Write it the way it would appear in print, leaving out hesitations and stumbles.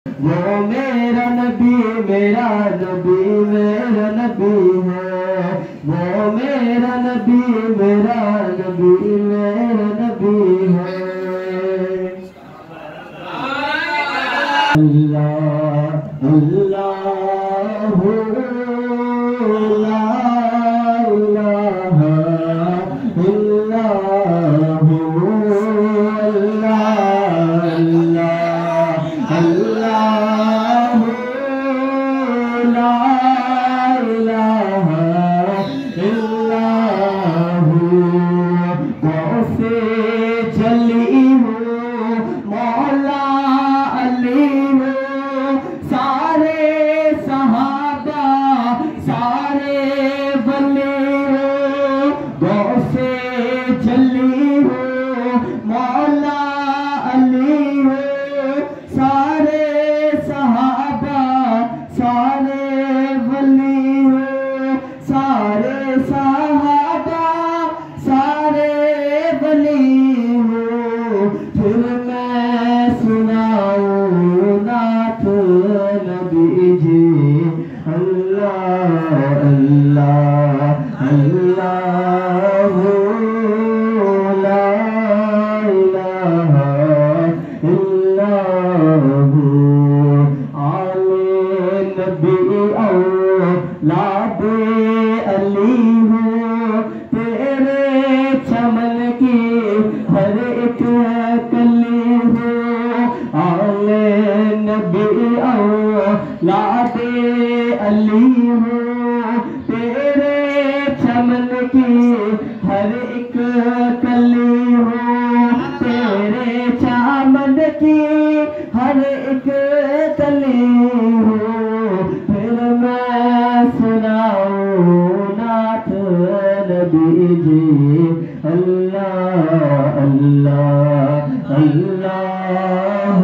وہ میرا نبی میرا نبی میرا نبی ہے، وہ میرا نبی میرا نبی میرا نبی ہے۔ اللہ اللہ لا الہ الا اللہ لا الہ الا غوث جلی ہوں مولا علی ہوں، سارے صحابہ سارے ولی ہوں، غوث جلی ہوں مولا علی ہوں، سارے صحابہ سارے ولی ہوں، سارے صحابہ سارے ولی ہوں۔ پھر میں سناؤں نعت نبی جی، اللہ اللہ اللہ لا الہ الا آل نبی اولاد علی ہوں، تیرے چمن کی ہر ایک کلی ہوں، آل نبی اولاد علی ہوں، تیرے چمن کی ہر ایک کلی ہوں، تیرے چمن کی ہر ایک کلی ہوں۔ پھر میں سناؤں نعت نبی جی، اللہ اللہ اللہ